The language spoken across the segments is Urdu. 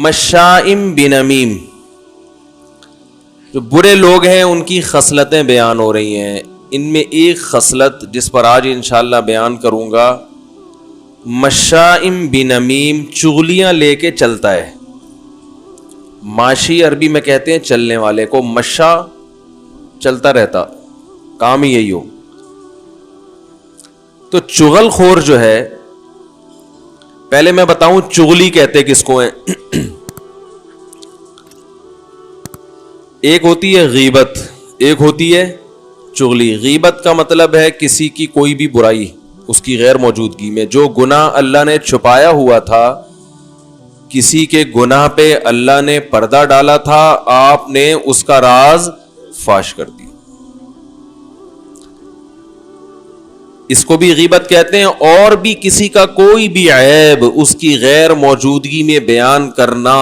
مشائم بنمیم، جو برے لوگ ہیں ان کی خصلتیں بیان ہو رہی ہیں. ان میں ایک خصلت جس پر آج انشاءاللہ بیان کروں گا، مشائم بنمیم، چغلیاں لے کے چلتا ہے. ماشی عربی میں کہتے ہیں چلنے والے کو، مشا چلتا رہتا، کام ہی یہی ہو. تو چغل خور جو ہے، پہلے میں بتاؤں چغلی کہتے کس کو ہیں. ایک ہوتی ہے غیبت، ایک ہوتی ہے چغلی. غیبت کا مطلب ہے کسی کی کوئی بھی برائی اس کی غیر موجودگی میں. جو گناہ اللہ نے چھپایا ہوا تھا، کسی کے گناہ پہ اللہ نے پردہ ڈالا تھا، آپ نے اس کا راز فاش کر دیا، اس کو بھی غیبت کہتے ہیں. اور بھی کسی کا کوئی بھی عیب اس کی غیر موجودگی میں بیان کرنا،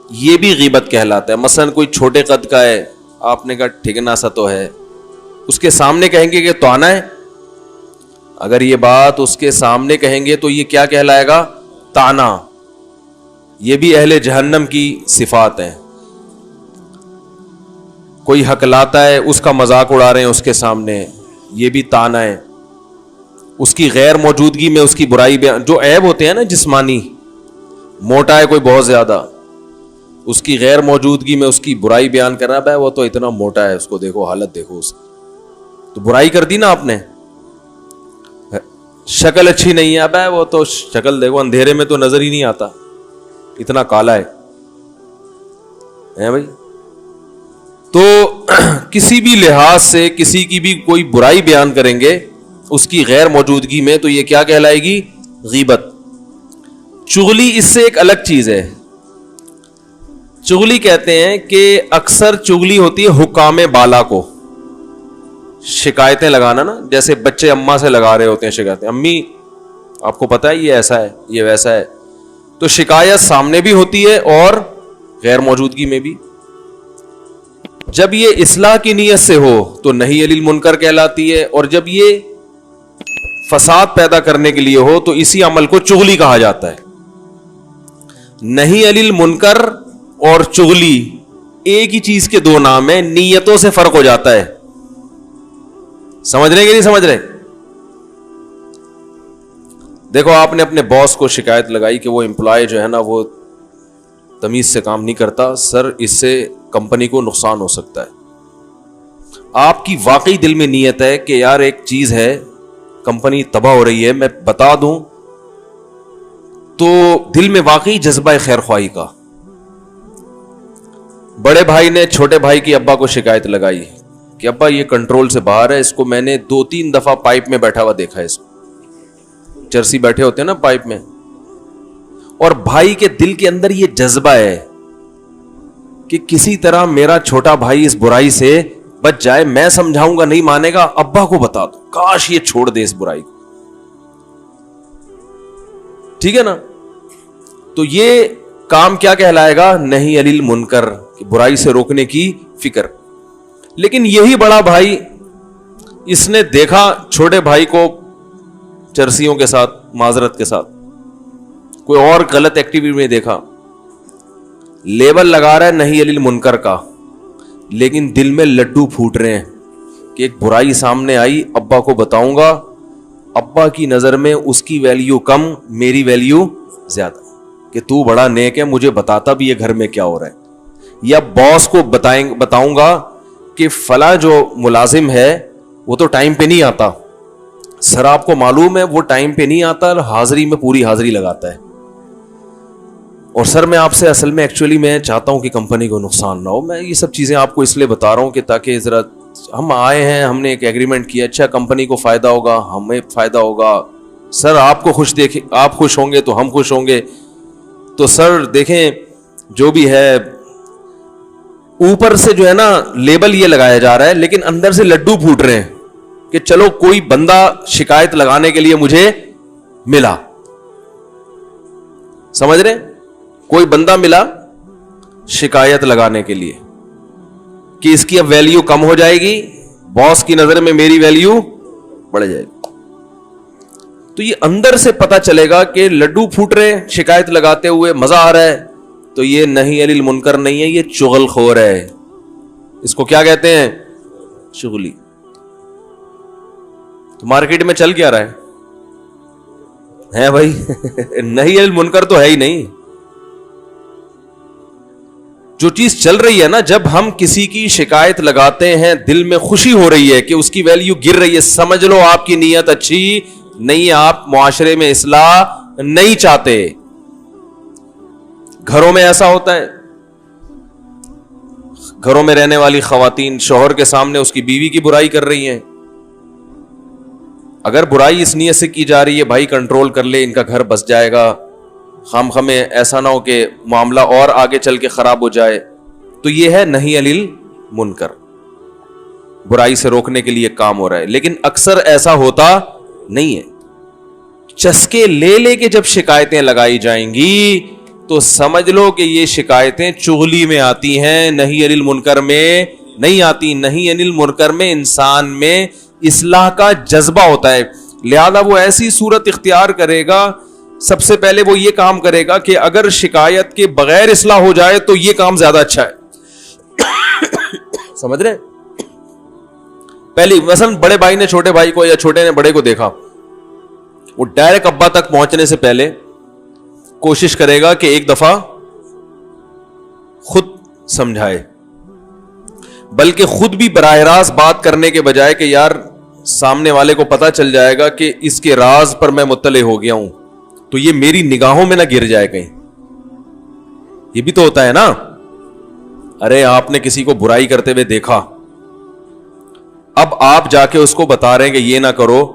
یہ بھی غیبت کہلاتا ہے. مثلا کوئی چھوٹے قد کا ہے، آپ نے کہا ٹھگنا سا تو ہے، اس کے سامنے کہیں گے کہ توانا ہے. اگر یہ بات اس کے سامنے کہیں گے تو یہ کیا کہلائے گا؟ تانا. یہ بھی اہل جہنم کی صفات ہیں. کوئی حق لاتا ہے، اس کا مذاق اڑا رہے ہیں اس کے سامنے، یہ بھی تانا ہے. اس کی غیر موجودگی میں اس کی برائی بیان، جو عیب ہوتے ہیں نا جسمانی، موٹا ہے کوئی بہت زیادہ، اس کی غیر موجودگی میں اس کی برائی بیان کرنا، بھائی وہ تو اتنا موٹا ہے، اس کو دیکھو، حالت دیکھو اس کی، تو برائی کر دی نا آپ نے. شکل اچھی نہیں ہے، بھائی وہ تو شکل دیکھو، اندھیرے میں تو نظر ہی نہیں آتا، اتنا کالا ہے بھائی. تو کسی بھی لحاظ سے کسی کی بھی کوئی برائی بیان کریں گے اس کی غیر موجودگی میں، تو یہ کیا کہلائے گی؟ غیبت. چغلی اس سے ایک الگ چیز ہے. چغلی کہتے ہیں کہ اکثر چغلی ہوتی ہے حکام بالا کو شکایتیں لگانا نا، جیسے بچے اماں سے لگا رہے ہوتے ہیں شکایتیں، امی آپ کو پتا ہے یہ ایسا ہے، یہ ویسا ہے. تو شکایت سامنے بھی ہوتی ہے اور غیر موجودگی میں بھی. جب یہ اصلاح کی نیت سے ہو تو نہی عن المنکر کہلاتی ہے، اور جب یہ فساد پیدا کرنے کے لیے ہو تو اسی عمل کو چغلی کہا جاتا ہے. نہی عن المنکر اور چغلی ایک ہی چیز کے دو نام ہیں، نیتوں سے فرق ہو جاتا ہے. سمجھ رہے کہ نہیں سمجھ رہے؟ دیکھو، آپ نے اپنے باس کو شکایت لگائی کہ وہ امپلائی جو ہے نا وہ تمیز سے کام نہیں کرتا، سر اس سے کمپنی کو نقصان ہو سکتا ہے. آپ کی واقعی دل میں نیت ہے کہ یار ایک چیز ہے، کمپنی تباہ ہو رہی ہے، میں بتا دوں، تو دل میں واقعی جذبہ خیر خواہی کا. بڑے بھائی نے چھوٹے بھائی کی ابا کو شکایت لگائی کہ ابا یہ کنٹرول سے باہر ہے، اس کو میں نے 2-3 دفعہ پائپ میں بیٹھا ہوا دیکھا ہے، اس میں چرسی بیٹھے ہوتے ہیں نا پائپ میں. اور بھائی کے دل کے اندر یہ جذبہ ہے کہ کسی طرح میرا چھوٹا بھائی اس برائی سے بچ جائے. میں سمجھاؤں گا نہیں مانے گا، ابا کو بتا دو، کاش یہ چھوڑ دے اس برائی کو. ٹھیک ہے نا؟ تو یہ کام کیا کہلائے گا؟ نہی عن المنکر، برائی سے روکنے کی فکر. لیکن یہی بڑا بھائی، اس نے دیکھا چھوٹے بھائی کو چرسیوں کے ساتھ، معذرت کے ساتھ کوئی اور غلط ایکٹیویٹی میں دیکھا، لیبل لگا رہا ہے نہی عن المنکر کا، لیکن دل میں لڈو پھوٹ رہے ہیں کہ ایک برائی سامنے آئی، ابا کو بتاؤں گا، ابا کی نظر میں اس کی ویلیو کم، میری ویلیو زیادہ، کہ تو بڑا نیک ہے، مجھے بتاتا بھی یہ گھر میں کیا ہو رہا ہے. یا باس کو بتاؤں گا کہ فلاں جو ملازم ہے وہ تو ٹائم پہ نہیں آتا، سر آپ کو معلوم ہے وہ ٹائم پہ نہیں آتا، حاضری میں پوری حاضری لگاتا ہے، اور سر میں آپ سے اصل میں ایکچولی میں چاہتا ہوں کہ کمپنی کو نقصان نہ ہو. میں یہ سب چیزیں آپ کو اس لیے بتا رہا ہوں کہ تاکہ ذرا ہم آئے ہیں، ہم نے ایک ایگریمنٹ کیا، اچھا کمپنی کو فائدہ ہوگا، ہمیں فائدہ ہوگا، سر آپ کو خوش دیکھیں، آپ خوش ہوں گے تو ہم خوش ہوں گے. تو سر دیکھیں جو بھی ہے، اوپر سے جو ہے نا لیبل یہ لگایا جا رہا ہے، لیکن اندر سے لڈو پھوٹ رہے ہیں کہ چلو کوئی بندہ شکایت لگانے کے لیے مجھے ملا. سمجھ رہے؟ کوئی بندہ ملا شکایت لگانے کے لیے کہ اس کی اب ویلیو کم ہو جائے گی، باس کی نظر میں میری ویلیو بڑھ جائے گی. تو یہ اندر سے پتا چلے گا کہ لڈو پھوٹ رہے ہیں شکایت لگاتے ہوئے، مزہ آ رہا ہے، تو یہ نہی عن المنکر نہیں ہے, یہ چغل خور ہے. اس کو کیا کہتے ہیں؟ چغلی. تو مارکیٹ میں چل کیا رہا ہے بھائی؟ نہی عن المنکر تو ہے ہی نہیں. جو چیز چل رہی ہے نا, جب ہم کسی کی شکایت لگاتے ہیں, دل میں خوشی ہو رہی ہے کہ اس کی ویلیو گر رہی ہے, سمجھ لو آپ کی نیت اچھی نہیں ہے, آپ معاشرے میں اصلاح نہیں چاہتے. گھروں میں ایسا ہوتا ہے, گھروں میں رہنے والی خواتین شوہر کے سامنے اس کی بیوی کی برائی کر رہی ہیں. اگر برائی اس نیت سے کی جا رہی ہے بھائی کنٹرول کر لے, ان کا گھر بس جائے گا, خام خامے ایسا نہ ہو کہ معاملہ اور آگے چل کے خراب ہو جائے, تو یہ ہے نہی عن المنکر, برائی سے روکنے کے لیے کام ہو رہا ہے. لیکن اکثر ایسا ہوتا نہیں ہے. چسکے لے لے کے جب شکایتیں لگائی جائیں گی تو سمجھ لو کہ یہ شکایتیں چغلی میں آتی ہیں, نہی عن المنکر میں نہیں آتی. نہی عن المنکر میں انسان میں اصلاح کا جذبہ ہوتا ہے, لہذا وہ ایسی صورت اختیار کرے گا. سب سے پہلے وہ یہ کام کرے گا کہ اگر شکایت کے بغیر اصلاح ہو جائے تو یہ کام زیادہ اچھا ہے. سمجھ رہے؟ پہلی مثلا بڑے بھائی نے چھوٹے بھائی کو یا چھوٹے نے بڑے کو دیکھا, وہ ڈائریکٹ ابا تک پہنچنے سے پہلے کوشش کرے گا کہ ایک دفعہ خود سمجھائے, بلکہ خود بھی براہ راست بات کرنے کے بجائے کہ یار سامنے والے کو پتا چل جائے گا کہ اس کے راز پر میں مطلع ہو گیا ہوں, تو یہ میری نگاہوں میں نہ گر جائے کہیں. یہ بھی تو ہوتا ہے نا. ارے آپ نے کسی کو برائی کرتے ہوئے دیکھا, اب آپ جا کے اس کو بتا رہے ہیں کہ یہ نہ کرو,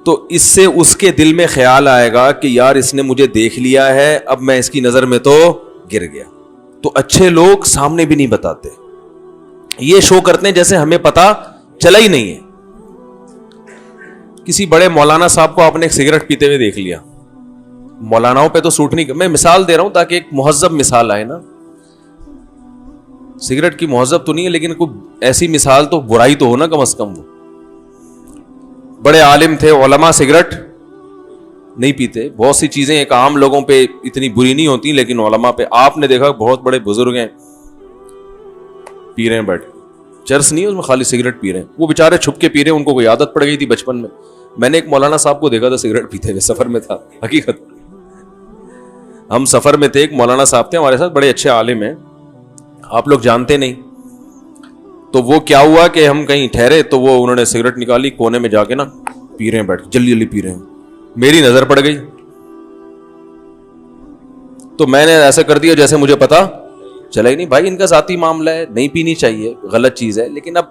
تو اس سے اس کے دل میں خیال آئے گا کہ یار اس نے مجھے دیکھ لیا ہے, اب میں اس کی نظر میں تو گر گیا. تو اچھے لوگ سامنے بھی نہیں بتاتے, یہ شو کرتے ہیں جیسے ہمیں پتا چلا ہی نہیں ہے. کسی بڑے مولانا صاحب کو آپ نے ایک سگریٹ پیتے ہوئے دیکھ لیا, مولاناؤں پہ تو سوٹ نہیں, میں مثال دے رہا ہوں تاکہ ایک مہذب مثال آئے نا. سگریٹ کی مہذب تو نہیں ہے لیکن کوئی ایسی مثال تو برائی تو ہو نا کم از کم. وہ بڑے عالم تھے, علماء سگریٹ نہیں پیتے, بہت سی چیزیں ایک عام لوگوں پہ اتنی بری نہیں ہوتی لیکن علماء پہ آپ نے دیکھا بہت بڑے بزرگ ہیں پی رہے ہیں بیٹھ, چرس نہیں ہے اس میں, خالی سگریٹ پی رہے ہیں. وہ بےچارے چھپ کے پی رہے ہیں, ان کو کوئی عادت پڑ گئی تھی بچپن میں. میں نے ایک مولانا صاحب کو دیکھا تھا سگریٹ پیتے ہوئے, سفر میں تھا, حقیقت ہم سفر میں تھے, ایک مولانا صاحب تھے ہمارے ساتھ, بڑے اچھے عالم ہیں, آپ لوگ جانتے نہیں. تو وہ کیا ہوا کہ ہم کہیں ٹھہرے تو وہ انہوں نے سگریٹ نکالی, کونے میں جا کے نا پی رہے ہیں بیٹھ, جلدی جلدی پی رہے ہیں. میری نظر پڑ گئی تو میں نے ایسا کر دیا جیسے مجھے پتا چلا ہی نہیں. بھائی ان کا ذاتی معاملہ ہے, نہیں پینی چاہیے, غلط چیز ہے, لیکن اب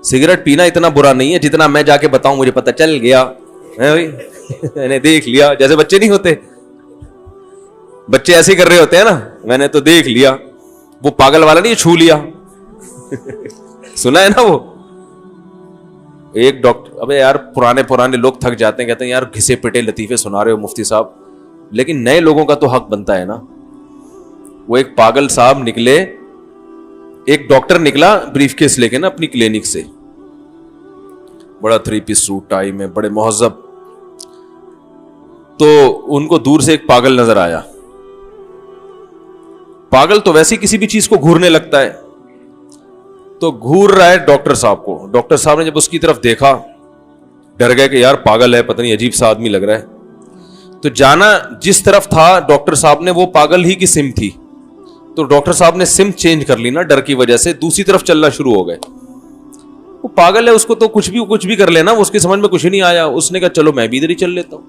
سگریٹ پینا اتنا برا نہیں ہے جتنا میں جا کے بتاؤں مجھے پتا چل گیا, میں نے دیکھ لیا. جیسے بچے نہیں ہوتے, بچے ایسے کر رہے ہوتے ہیں نا, میں نے تو دیکھ لیا. وہ پاگل والا نہیں, چھو لیا. سنا ہے نا وہ ایک ڈاکٹر, ابے یار پرانے لوگ تھک جاتے ہیں, کہتے ہیں یار گھسے پٹے لطیفے سنا رہے ہو مفتی صاحب, لیکن نئے لوگوں کا تو حق بنتا ہے نا. وہ ایک پاگل صاحب نکلے, ایک ڈاکٹر نکلا بریف کیس لے کے نا اپنی کلینک سے, بڑا 3 پیس سوٹ ٹائی میں, بڑے مہذب. تو ان کو دور سے ایک پاگل نظر آیا. پاگل تو ویسے کسی بھی چیز کو گھورنے لگتا ہے, تو گھور رہا ہے ڈاکٹر صاحب کو. ڈاکٹر صاحب نے جب اس کی طرف دیکھا ڈر گئے کہ یار پاگل ہے, پتہ نہیں عجیب سا آدمی لگ رہا ہے. تو جانا جس طرف تھا ڈاکٹر صاحب نے, وہ پاگل ہی کی سمت تھی. تو ڈاکٹر صاحب نے سمت چینج کر لی نا ڈر کی وجہ سے, دوسری طرف چلنا شروع ہو گئے. وہ پاگل ہے, اس کو تو کچھ بھی کر لینا, اس کی سمجھ میں کچھ نہیں آیا. اس نے کہا چلو میں بھی ادھر ہی چل لیتا ہوں.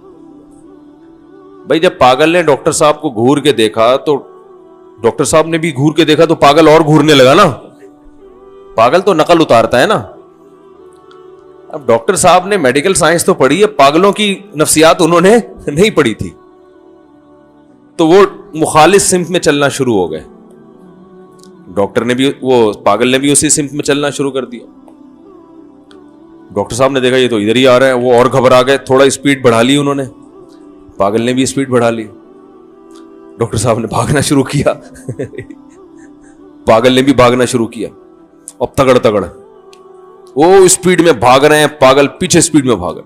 بھائی جب پاگل نے ڈاکٹر صاحب کو گھور کے دیکھا تو ڈاکٹر صاحب نے بھی گھور کے دیکھا, تو پاگل اور گھورنے لگا نا. پاگل تو نقل اتارتا ہے نا. اب ڈاکٹر صاحب نے میڈیکل سائنس تو پڑھی ہے, پاگلوں کی نفسیات انہوں نے نہیں پڑھی تھی. تو وہ مخالف سمت میں چلنا شروع ہو گئے. ڈاکٹر نے بھی, وہ پاگل نے بھی اسی سمت میں چلنا شروع کر دیا. ڈاکٹر صاحب نے دیکھا یہ تو ادھر ہی آ رہا ہے, وہ اور گھبرا گئے, تھوڑا اسپیڈ بڑھا لی انہوں نے, پاگل نے بھی اسپیڈ بڑھا لی. ڈاکٹر صاحب نے بھاگنا شروع کیا, پاگل نے بھی بھاگنا شروع کیا. اب تگڑ وہ اسپیڈ میں بھاگ رہے ہیں, پاگل پیچھے اسپیڈ میں بھاگ رہے.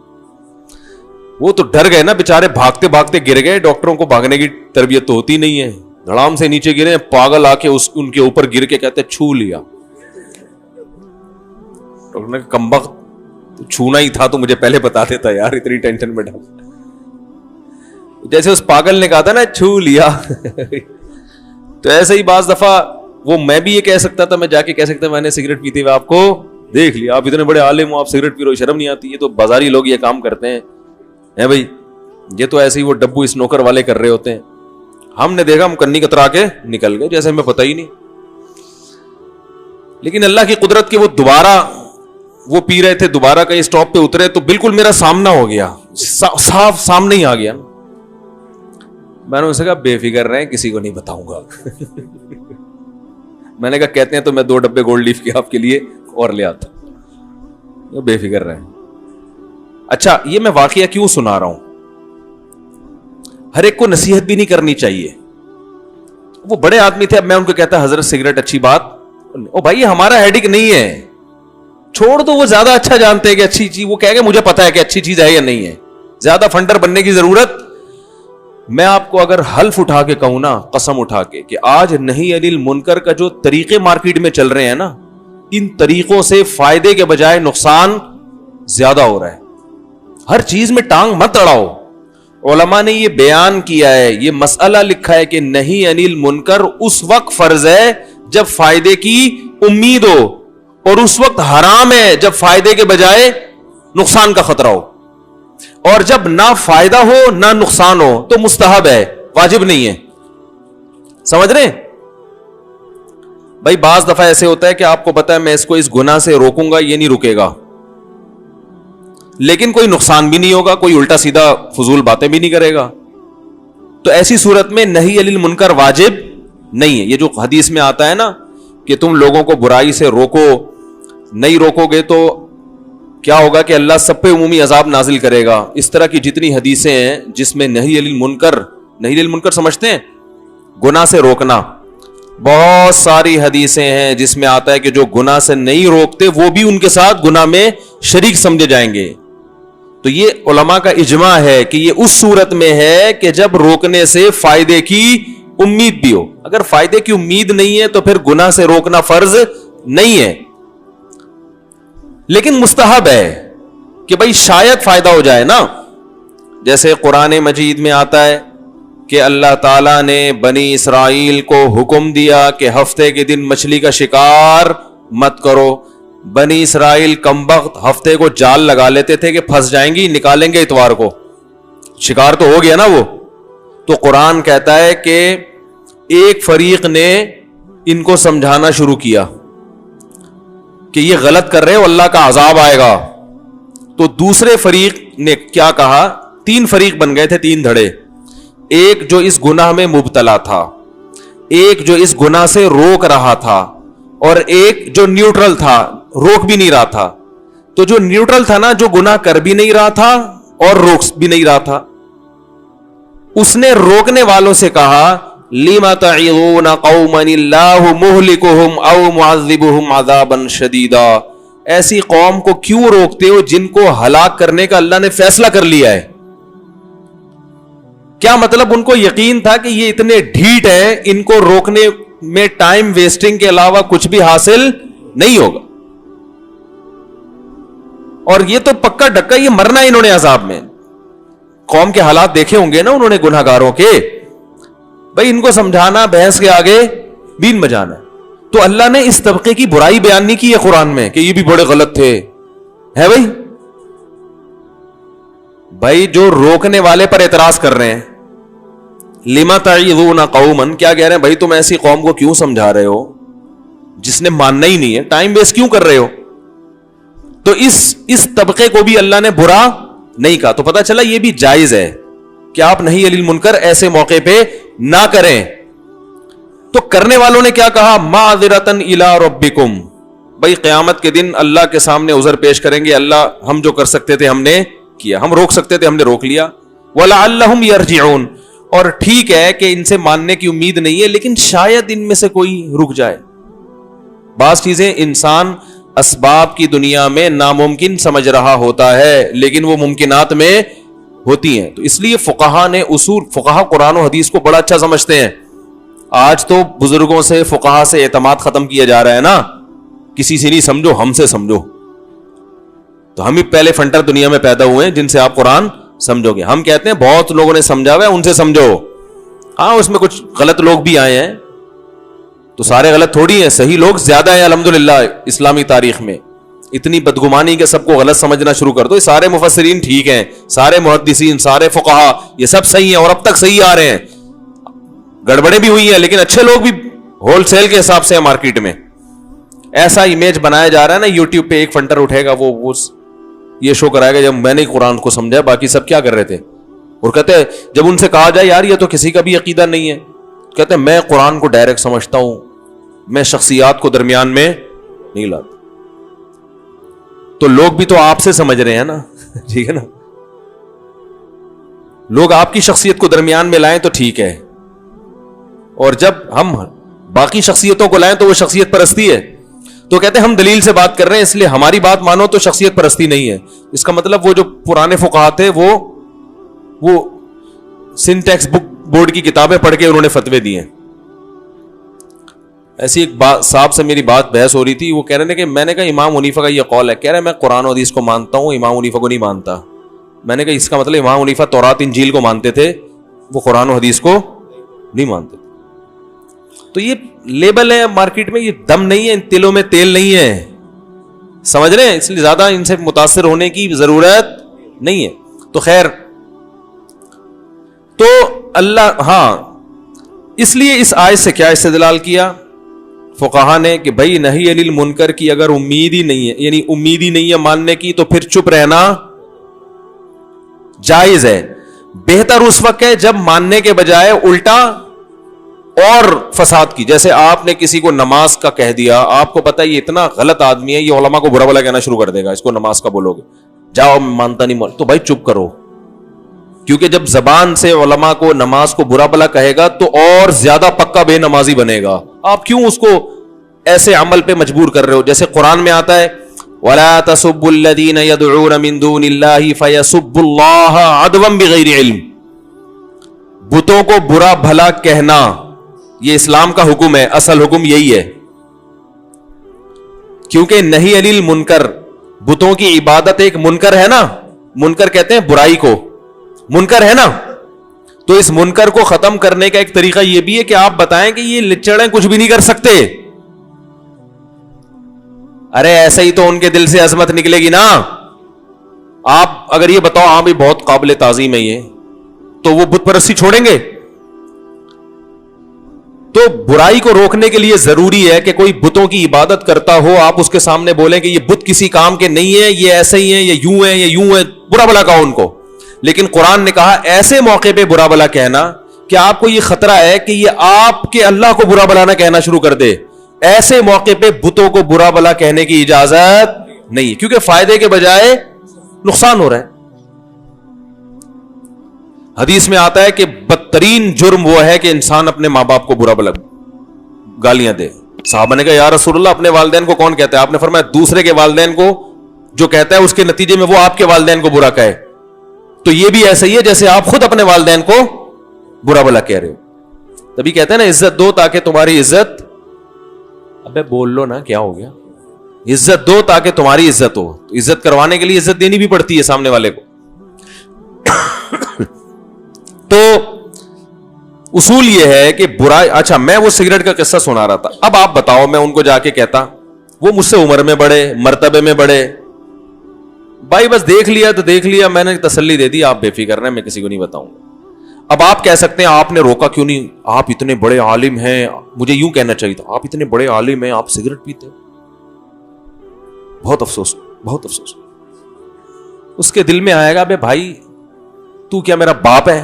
وہ تو ڈر گئے نا بیچارے, بھاگتے بھاگتے گر گئے. ڈاکٹروں کو بھاگنے کی تربیت تو ہوتی نہیں ہے, دھڑام سے نیچے گرے, پاگل آ کے ان کے اوپر گر کے کہتے چھو لیا. ڈاکٹر نے کہا کمبخت چھونا ہی تھا تو مجھے پہلے بتا دیتا یار, اتنی ٹینشن میں ڈال. جیسے اس پاگل نے کہا تھا نا چھو لیا. تو ایسے ہی بعض دفعہ وہ میں بھی یہ کہہ سکتا تھا, میں جا کے کہہ سکتا میں نے سگریٹ پیتے ہوئے آپ کو دیکھ لیا, آپ اتنے بڑے عالم ہو, آپ سگریٹ پی رہے ہو, شرم نہیں آتی؟ یہ تو بازاری لوگ یہ کام کرتے ہیں بھائی, یہ تو ایسے ہی وہ ڈبو اسنوکر والے کر رہے ہوتے ہیں. ہم نے دیکھا, ہم کنی کترا کے نکل گئے جیسے ہمیں پتہ ہی نہیں. لیکن اللہ کی قدرت کے وہ دوبارہ وہ پی رہے تھے, دوبارہ کہیں اسٹاپ پہ اترے تو بالکل میرا سامنا ہو گیا, صاف سامنے ہی آ گیا. میں نے ان سے کہا بے فکر رہیں, کسی کو نہیں بتاؤں گا. میں نے کہا کہتے ہیں تو میں 2 ڈبے گولڈ لیف کے آپ کے لیے اور لے آتا, بے فکر رہیں. اچھا, یہ میں واقعہ کیوں سنا رہا ہوں؟ ہر ایک کو نصیحت بھی نہیں کرنی چاہیے. وہ بڑے آدمی تھے, اب میں ان کو کہتا حضرت سگریٹ اچھی بات, او بھائی یہ ہمارا ہیڈک نہیں ہے, چھوڑ دو, وہ زیادہ اچھا جانتے ہیں کہ اچھی چیز, وہ کہہ گے مجھے پتا ہے کہ اچھی چیز ہے یا نہیں ہے, زیادہ فنڈر بننے کی ضرورت. میں آپ کو اگر حلف اٹھا کے کہوں نا, قسم اٹھا کے, کہ آج نہیں علی المنکر کا جو طریقے مارکیٹ میں چل رہے ہیں نا, ان طریقوں سے فائدے کے بجائے نقصان زیادہ ہو رہا ہے. ہر چیز میں ٹانگ مت اڑاؤ. علماء نے یہ بیان کیا ہے, یہ مسئلہ لکھا ہے کہ نہیں علی المنکر اس وقت فرض ہے جب فائدے کی امید ہو, اور اس وقت حرام ہے جب فائدے کے بجائے نقصان کا خطرہ ہو. اور جب نہ فائدہ ہو نہ نقصان ہو تو مستحب ہے, واجب نہیں ہے. سمجھ رہے ہیں بھائی؟ بعض دفعہ ایسے ہوتا ہے کہ آپ کو پتا ہے میں اس کو اس گناہ سے روکوں گا, یہ نہیں رکے گا, لیکن کوئی نقصان بھی نہیں ہوگا, کوئی الٹا سیدھا فضول باتیں بھی نہیں کرے گا. تو ایسی صورت میں نہی علی المنکر واجب نہیں ہے. یہ جو حدیث میں آتا ہے نا کہ تم لوگوں کو برائی سے روکو, نہیں روکو گے تو کیا ہوگا کہ اللہ سب پہ عمومی عذاب نازل کرے گا. اس طرح کی جتنی حدیثیں ہیں جس میں نہی علی المنکر, نہی علی المنکر سمجھتے ہیں گناہ سے روکنا, بہت ساری حدیثیں ہیں جس میں آتا ہے کہ جو گناہ سے نہیں روکتے وہ بھی ان کے ساتھ گناہ میں شریک سمجھے جائیں گے. تو یہ علماء کا اجماع ہے کہ یہ اس صورت میں ہے کہ جب روکنے سے فائدے کی امید بھی ہو. اگر فائدے کی امید نہیں ہے تو پھر گناہ سے روکنا فرض نہیں ہے, لیکن مستحب ہے کہ بھائی شاید فائدہ ہو جائے نا. جیسے قرآن مجید میں آتا ہے کہ اللہ تعالیٰ نے بنی اسرائیل کو حکم دیا کہ ہفتے کے دن مچھلی کا شکار مت کرو. بنی اسرائیل کمبخت ہفتے کو جال لگا لیتے تھے کہ پھنس جائیں گی, نکالیں گے اتوار کو, شکار تو ہو گیا نا وہ. تو قرآن کہتا ہے کہ ایک فریق نے ان کو سمجھانا شروع کیا کہ یہ غلط کر رہے ہو, اللہ کا عذاب آئے گا. تو دوسرے فریق نے کیا کہا, 3 فریق بن گئے تھے, 3 دھڑے. ایک جو اس گناہ میں مبتلا تھا, ایک جو اس گناہ سے روک رہا تھا, اور ایک جو نیوٹرل تھا, روک بھی نہیں رہا تھا. تو جو نیوٹرل تھا نا, جو گناہ کر بھی نہیں رہا تھا اور روک بھی نہیں رہا تھا, اس نے روکنے والوں سے کہا لِمَ تَعِظُونَ قَوْمًا اللَّهُ مُهْلِكُهُمْ أَوْ مُعَذِّبُهُمْ عَذَابًا شَدِيدًا. ایسی قوم کو کیوں روکتے ہو جن کو ہلاک کرنے کا اللہ نے فیصلہ کر لیا ہے؟ کیا مطلب ان کو یقین تھا کہ یہ اتنے ڈھیٹ ہیں, ان کو روکنے میں ٹائم ویسٹنگ کے علاوہ کچھ بھی حاصل نہیں ہوگا, اور یہ تو پکا ڈکا یہ مرنا انہوں نے عذاب میں. قوم کے حالات دیکھے ہوں گے نا انہوں نے گناہگاروں کے, بھائی ان کو سمجھانا بحث کے آگے بین بجانا. تو اللہ نے اس طبقے کی برائی بیان نہیں کی ہے قرآن میں کہ یہ بھی بڑے غلط تھے, ہے بھائی؟ بھائی جو روکنے والے پر اعتراض کر رہے ہیں, لِمَ تَعِظُونَ قَوْمًا, کیا کہہ رہے ہیں بھائی تم ایسی قوم کو کیوں سمجھا رہے ہو جس نے ماننا ہی نہیں ہے, ٹائم ویسٹ کیوں کر رہے ہو؟ تو اس طبقے کو بھی اللہ نے برا نہیں کہا. تو پتہ چلا یہ بھی جائز ہے کہ آپ نہیں علی المنکر ایسے موقع پہ نہ کریں. تو کرنے والوں نے کیا کہا, مَعْذِرَةً إِلَىٰ رَبِّكُمْ, بھائی قیامت کے دن اللہ کے سامنے عذر پیش کریں گے, اللہ ہم جو کر سکتے تھے ہم نے کیا, ہم روک سکتے تھے ہم نے روک لیا. وَلَعَلَّهُمْ يَرْجِعُونَ, اور ٹھیک ہے کہ ان سے ماننے کی امید نہیں ہے لیکن شاید ان میں سے کوئی رک جائے. بعض چیزیں انسان اسباب کی دنیا میں ناممکن سمجھ رہا ہوتا ہے لیکن وہ ممکنات میں ہوتی ہیں. تو اس لیے فقہا نے اصول, فقہا قرآن و حدیث کو بڑا اچھا سمجھتے ہیں آج تو بزرگوں سے فقہا سے اعتماد ختم کیا جا رہا ہے نا, کسی سے نہیں سمجھو, ہم سے سمجھو. تو ہم ہی پہلے فنٹر دنیا میں پیدا ہوئے ہیں جن سے آپ قرآن سمجھو گے. ہم کہتے ہیں بہت لوگوں نے سمجھا ہوا ہے, ان سے سمجھو. ہاں اس میں کچھ غلط لوگ بھی آئے ہیں, تو سارے غلط تھوڑی ہیں, صحیح لوگ زیادہ ہیں الحمدللہ. اسلامی تاریخ میں اتنی بدگمانی کہ سب کو غلط سمجھنا شروع کر دو. سارے مفسرین ٹھیک ہیں, سارے محدثین, سارے فقہا, یہ سب صحیح ہیں اور اب تک صحیح آ رہے ہیں. گڑبڑیں بھی ہوئی ہیں لیکن اچھے لوگ بھی ہول سیل کے حساب سے ہیں مارکیٹ میں. ایسا امیج بنایا جا رہا ہے نا, یوٹیوب پہ ایک فنٹر اٹھے گا, وہ یہ شو کرائے گا جب میں نے قرآن کو سمجھا, باقی سب کیا کر رہے تھے. اور کہتے ہیں جب ان سے کہا جائے یار یہ تو کسی کا بھی عقیدہ نہیں ہے, کہتے ہیں میں قرآن کو ڈائریکٹ سمجھتا ہوں, میں شخصیات کو درمیان میں نہیں لاتا. تو لوگ بھی تو آپ سے سمجھ رہے ہیں نا, ٹھیک ہے نا. لوگ آپ کی شخصیت کو درمیان میں لائیں تو ٹھیک ہے, اور جب ہم باقی شخصیتوں کو لائیں تو وہ شخصیت پرستی ہے. تو کہتے ہیں ہم دلیل سے بات کر رہے ہیں اس لیے ہماری بات مانو تو شخصیت پرستی نہیں ہے. اس کا مطلب وہ جو پرانے فقہا تھے وہ سنٹیکس بک بورڈ کی کتابیں پڑھ کے انہوں نے فتوے دیے. ایسی ایک صاحب سے میری بات بحث ہو رہی تھی, وہ کہہ رہے تھے کہ میں نے کہا امام حنیفہ کا یہ قول ہے, کہہ رہے میں قرآن و حدیث کو مانتا ہوں, امام حنیفہ کو نہیں مانتا. میں نے کہا اس کا مطلب امام حنیفہ تورات انجیل کو مانتے تھے, وہ قرآن و حدیث کو نہیں مانتے. تو یہ لیبل ہے مارکیٹ میں, یہ دم نہیں ہے, ان تلوں میں تیل نہیں ہے, سمجھ رہے ہیں, اس لیے زیادہ ان سے متاثر ہونے کی ضرورت نہیں ہے. تو خیر, تو اللہ, ہاں اس لیے اس آیت سے کیا استدلال کیا فقہا نے کہ بھائی نہی عن المنکر کی اگر امید ہی نہیں ہے, یعنی امید ہی نہیں ہے ماننے کی, تو پھر چپ رہنا جائز ہے. بہتر اس وقت ہے جب ماننے کے بجائے الٹا اور فساد کی. جیسے آپ نے کسی کو نماز کا کہہ دیا, آپ کو پتا ہے یہ اتنا غلط آدمی ہے, یہ علماء کو برا بھلا کہنا شروع کر دے گا, اس کو نماز کا بولو گے, جاؤ مانتا نہیں, تو بھائی چپ کرو. کیونکہ جب زبان سے علماء کو نماز کو برا بھلا کہے گا تو اور زیادہ پکا بے نمازی بنے گا. آپ کیوں اس کو ایسے عمل پہ مجبور کر رہے ہو؟ جیسے قرآن میں آتا ہے وَلَا تَسُبُّوا الَّذِينَ يَدْعُونَ مِن دُونِ اللَّهِ فَيَسُبُّوا اللَّهَ عَدْوًا بِغَيْرِ عِلْمٍ. بتوں کو برا بھلا کہنا یہ اسلام کا حکم ہے, اصل حکم یہی ہے. کیونکہ نہی عن المنکر, بتوں کی عبادت ایک منکر ہے نا, منکر کہتے ہیں برائی کو, منکر ہے نا. تو اس منکر کو ختم کرنے کا ایک طریقہ یہ بھی ہے کہ آپ بتائیں کہ یہ لچڑیں کچھ بھی نہیں کر سکتے. ارے ایسا ہی تو ان کے دل سے عظمت نکلے گی نا. آپ اگر یہ بتاؤ ہاں بھی بہت قابل تعظیم ہے یہ, تو وہ بت پرستی چھوڑیں گے؟ تو برائی کو روکنے کے لیے ضروری ہے کہ کوئی بتوں کی عبادت کرتا ہو, آپ اس کے سامنے بولیں کہ یہ بت کسی کام کے نہیں ہے, یہ ایسے ہی ہیں, یہ یوں ہیں, یہ یوں ہیں, برا بھلا کہو ان کو. لیکن قرآن نے کہا ایسے موقع پہ برا بھلا کہنا کہ آپ کو یہ خطرہ ہے کہ یہ آپ کے اللہ کو برا بھلا نہ کہنا شروع کر دے, ایسے موقع پہ بتوں کو برا بھلا کہنے کی اجازت نہیں ہے, کیونکہ فائدے کے بجائے نقصان ہو رہا ہے. حدیث میں آتا ہے کہ بدترین جرم وہ ہے کہ انسان اپنے ماں باپ کو برا بھلا گالیاں دے. صحابہ نے کہا یا رسول اللہ اپنے والدین کو کون کہتا ہے؟ آپ نے فرمایا دوسرے کے والدین کو جو کہتا ہے اس کے نتیجے میں وہ آپ کے والدین کو برا کہے. تو یہ بھی ایسا ہی ہے جیسے آپ خود اپنے والدین کو برا بھلا کہہ رہے ہو. تبھی کہتے ہیں نا عزت دو تاکہ تمہاری عزت, ابے بول لو نا کیا ہو گیا, عزت دو تاکہ تمہاری عزت ہو. تو عزت کروانے کے لیے عزت دینی بھی پڑتی ہے سامنے والے کو. تو اصول یہ ہے کہ برائی, اچھا میں وہ سگریٹ کا قصہ سنا رہا تھا, اب آپ بتاؤ میں ان کو جا کے کہتا, وہ مجھ سے عمر میں بڑے, مرتبے میں بڑے, بھائی بس دیکھ لیا تو دیکھ لیا, میں نے تسلی دے دی, آپ بے فکر رہیں, میں کسی کو نہیں بتاؤں گا. اب آپ کہہ سکتے ہیں آپ نے روکا کیوں نہیں, آپ اتنے بڑے عالم ہیں, مجھے یوں کہنا چاہیے تھا, آپ اتنے بڑے عالم ہیں, آپ سگریٹ پیتے. بہت افسوس, بہت افسوس. اس کے دل میں آئے گا بے بھائی تو کیا میرا باپ ہے؟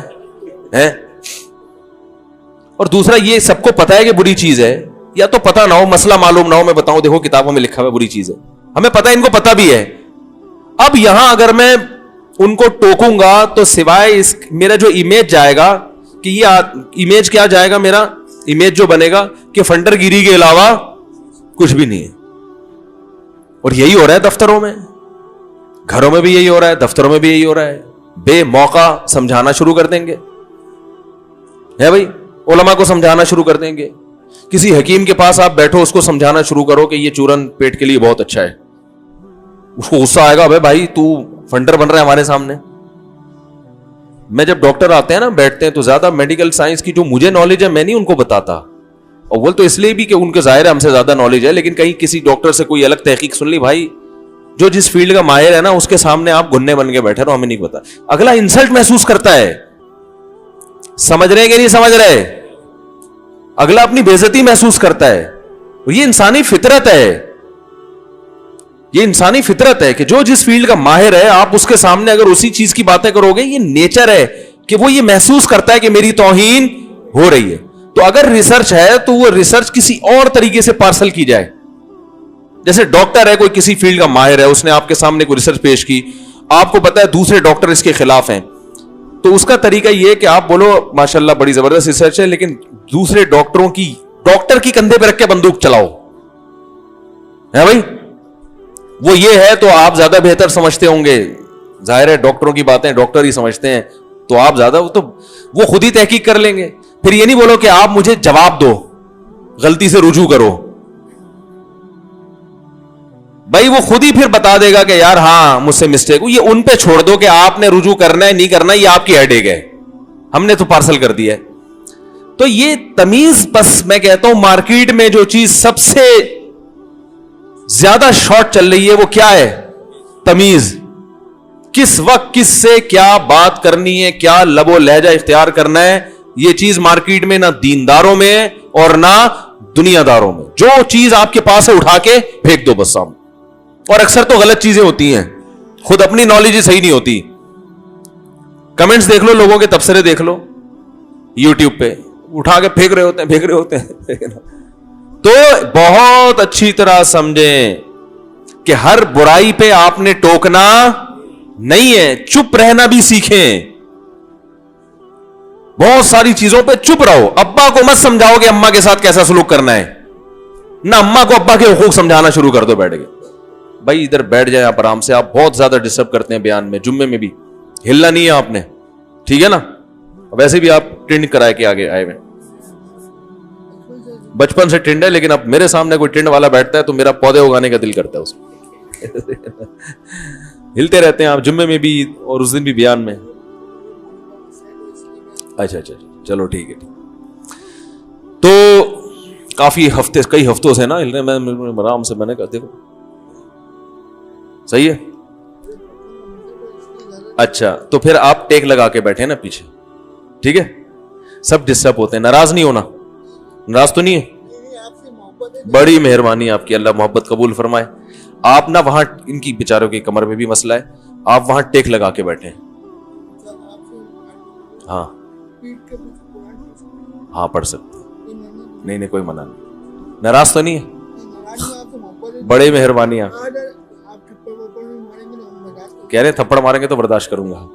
اور دوسرا یہ سب کو پتا ہے کہ بری چیز ہے, یا تو پتا نہ ہو, مسئلہ معلوم نہ ہو, میں بتاؤں دیکھو کتابوں میں لکھا ہوا بری چیز ہے, ہمیں پتا ہے, ان کو پتا بھی ہے. اب یہاں اگر میں ان کو ٹوکوں گا تو سوائے اس میرا جو امیج جائے گا, کہ یہ امیج کیا جائے گا, میرا امیج جو بنے گا کہ فنڈر گیری کے علاوہ کچھ بھی نہیں ہے. اور یہی ہو رہا ہے دفتروں میں, گھروں میں بھی یہی ہو رہا ہے, دفتروں میں بھی یہی ہو رہا ہے. بے موقع سمجھانا شروع کر دیں گے, ہے بھائی علماء کو سمجھانا شروع کر دیں گے. کسی حکیم کے پاس آپ بیٹھو, اس کو سمجھانا شروع کرو کہ یہ چورن پیٹ کے لیے بہت اچھا ہے, اس کو غصہ آئے گا, بھائی تو فنڈر بن رہا ہے ہمارے سامنے. میں جب ڈاکٹر آتے ہیں نا بیٹھتے ہیں تو زیادہ میڈیکل سائنس کی جو مجھے نالج ہے میں نہیں ان کو بتاتا, اول تو اس لیے بھی کہ ان کے ظاہر ہے ہم سے زیادہ نالج ہے, لیکن کہیں کسی ڈاکٹر سے کوئی الگ تحقیق سن لی, بھائی جو جس فیلڈ کا ماہر ہے نا اس کے سامنے آپ گھننے بن کے بیٹھے رہو, ہمیں نہیں پتا. اگلا انسلٹ محسوس کرتا ہے, سمجھ رہے کہ نہیں سمجھ رہے, اگلا اپنی بے عزتی محسوس کرتا ہے. یہ انسانی فطرت ہے, یہ انسانی فطرت ہے کہ جو جس فیلڈ کا ماہر ہے آپ اس کے سامنے اگر اسی چیز کی باتیں کرو گے, یہ نیچر ہے کہ وہ یہ محسوس کرتا ہے کہ میری توہین ہو رہی ہے. تو اگر ریسرچ ہے تو وہ ریسرچ کسی اور طریقے سے پارسل کی جائے. جیسے ڈاکٹر ہے, کوئی کسی فیلڈ کا ماہر ہے, اس نے آپ کے سامنے کوئی ریسرچ پیش کی, آپ کو پتا ہے دوسرے ڈاکٹر اس کے خلاف ہیں, تو اس کا طریقہ یہ کہ آپ بولو ماشاءاللہ بڑی زبردست ریسرچ ہے, لیکن دوسرے ڈاکٹروں کی ڈاکٹر کی کندھے پہ رکھ کے بندوق چلاؤ ہے بھائی, وہ یہ ہے تو آپ زیادہ بہتر سمجھتے ہوں گے. ظاہر ہے ڈاکٹروں کی باتیں ڈاکٹر ہی سمجھتے ہیں, تو آپ زیادہ وہ خود ہی تحقیق کر لیں گے. پھر یہ نہیں بولو کہ آپ مجھے جواب دو, غلطی سے رجوع کرو, بھائی وہ خود ہی پھر بتا دے گا کہ یار ہاں مجھ سے مسٹیک ہوئی. یہ ان پہ چھوڑ دو کہ آپ نے رجوع کرنا ہے نہیں کرنا, یہ آپ کی ہیڈ ایک ہے, ہم نے تو پارسل کر دیا ہے. تو یہ تمیز, بس میں کہتا ہوں مارکیٹ میں جو چیز سب سے زیادہ شارٹ چل رہی ہے وہ کیا ہے؟ تمیز. کس وقت کس سے کیا بات کرنی ہے, کیا لب و لہجہ اختیار کرنا ہے, یہ چیز مارکیٹ میں نہ دینداروں میں اور نہ دنیا داروں میں. جو چیز آپ کے پاس ہے اٹھا کے پھینک دو بس سامنے. اور اکثر تو غلط چیزیں ہوتی ہیں, خود اپنی نالج ہی صحیح نہیں ہوتی. کمنٹس دیکھ لو, لوگوں کے تبصرے دیکھ لو یوٹیوب پہ, اٹھا کے پھینک رہے ہوتے ہیں. تو بہت اچھی طرح سمجھیں کہ ہر برائی پہ آپ نے ٹوکنا نہیں ہے, چپ رہنا بھی سیکھیں. بہت ساری چیزوں پہ چپ رہو. ابا کو مت سمجھاؤ کہ اما کے ساتھ کیسا سلوک کرنا ہے, نہ اما کو ابا کے حقوق سمجھانا شروع کر دو بیٹھ کے. بھائی ادھر بیٹھ جائیں آپ آرام سے, آپ بہت زیادہ ڈسٹرب کرتے ہیں بیان میں. جمعے میں بھی ہلنا نہیں ہے آپ نے, ٹھیک ہے نا. ویسے بھی آپ ٹرینڈ کرائے کے آگے آئے ہوئے, بچپن سے ٹرینڈ ہے, لیکن اب میرے سامنے کوئی ٹرینڈ والا بیٹھتا ہے تو میرا پودے اگانے کا دل کرتا ہے اس کو. ہلتے رہتے ہیں آپ جمعے میں بھی اور اس دن بھی بیان میں. اچھا چلو ٹھیک ہے. تو کافی ہفتے, کئی ہفتوں سے نا ہل رہے, میں آرام سے میں نے کہا دیکھو صحیح ہے. اچھا تو پھر آپ ٹیک لگا کے بیٹھے نا پیچھے, ٹھیک ہے. سب ڈسٹرب ہوتے ہیں, ناراض نہیں ہونا. ناراض تو نہیں ہے, بڑی مہربانی آپ کی, اللہ محبت قبول فرمائے. آپ نہ وہاں ان کی بیچاروں کی کمر میں بھی مسئلہ ہے, آپ وہاں ٹیک لگا کے بیٹھے. ہاں پڑھ سکتے, نہیں کوئی منع نہیں. ناراض تو نہیں ہے, بڑی مہربانی. آپ کہہ رہے تھپڑ ماریں گے تو برداشت کروں گا.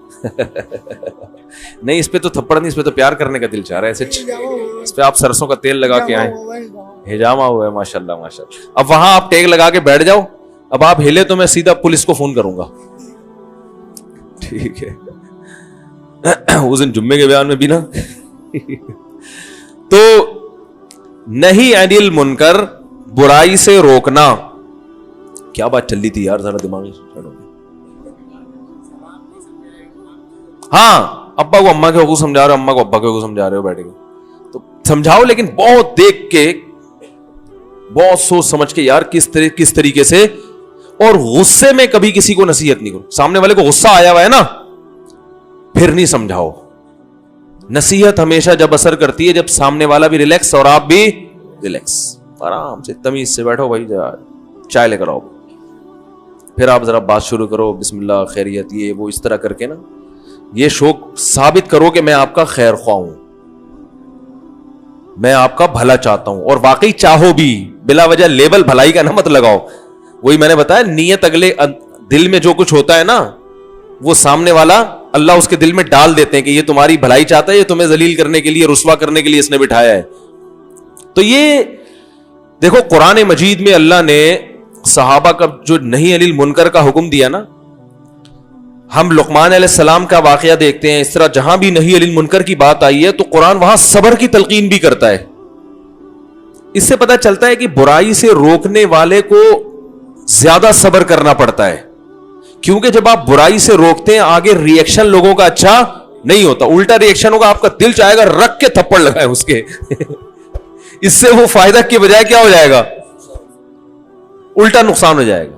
نہیں اس پہ تو تھپڑ نہیں, اس پہ تو پیار کرنے کا دل چاہ رہا ہے. ایسے اس پہ آپ سرسوں کا تیل لگا کے آئیں, ہجامہ ہوا ہے ماشاءاللہ ماشاءاللہ. اب وہاں آپ ٹیک لگا کے بیٹھ جاؤ, اب آپ ہلے تو میں سیدھا پولیس کو فون کروں گا, ٹھیک ہے. اس دن جمعے کے بیان میں بھی نا. تو نہیں انل منکر, برائی سے روکنا. کیا بات چل رہی تھی یار, ذرا دماغ. ہاں ابا کو اما کے حقوق سمجھا رہے ہو, اما کو ابا کے حقوق سمجھا رہے ہو, بیٹھ کے تو سمجھاؤ, لیکن بہت دیکھ کے, بہت سوچ سمجھ کے یار, کس طریقے سے. اور غصے میں کبھی کسی کو نصیحت نہیں کرو. سامنے والے کو غصہ آیا ہوا ہے نا, پھر نہیں سمجھاؤ. نصیحت ہمیشہ جب اثر کرتی ہے جب سامنے والا بھی ریلیکس اور آپ بھی ریلیکس. آرام سے تمیز سے بیٹھو, بھائی چائے لے کر آؤ, پھر آپ ذرا بات شروع کرو, بسم اللہ خیریت, یہ وہ اس طرح کر کے نا یہ شوق ثابت کرو کہ میں آپ کا خیر خواہ ہوں, میں آپ کا بھلا چاہتا ہوں. اور واقعی چاہو بھی, بلا وجہ لیبل بھلائی کا نہ مت لگاؤ. وہی میں نے بتایا, نیت اگلے دل میں جو کچھ ہوتا ہے نا وہ سامنے والا اللہ اس کے دل میں ڈال دیتے ہیں کہ یہ تمہاری بھلائی چاہتا ہے, یہ تمہیں ذلیل کرنے کے لیے, رسوا کرنے کے لیے اس نے بٹھایا ہے. تو یہ دیکھو قرآن مجید میں اللہ نے صحابہ کا جو نہیں انل منکر کا حکم دیا نا, ہم لقمان علیہ السلام کا واقعہ دیکھتے ہیں، اس طرح جہاں بھی نہی عن المنکر کی بات آئی ہے تو قرآن وہاں صبر کی تلقین بھی کرتا ہے. اس سے پتہ چلتا ہے کہ برائی سے روکنے والے کو زیادہ صبر کرنا پڑتا ہے، کیونکہ جب آپ برائی سے روکتے ہیں آگے ری ایکشن لوگوں کا اچھا نہیں ہوتا، الٹا ری ایکشن ہوگا، آپ کا دل چاہے گا رکھ کے تھپڑ لگائے اس کے اس سے وہ فائدہ کی بجائے کیا ہو جائے گا، الٹا نقصان ہو جائے گا.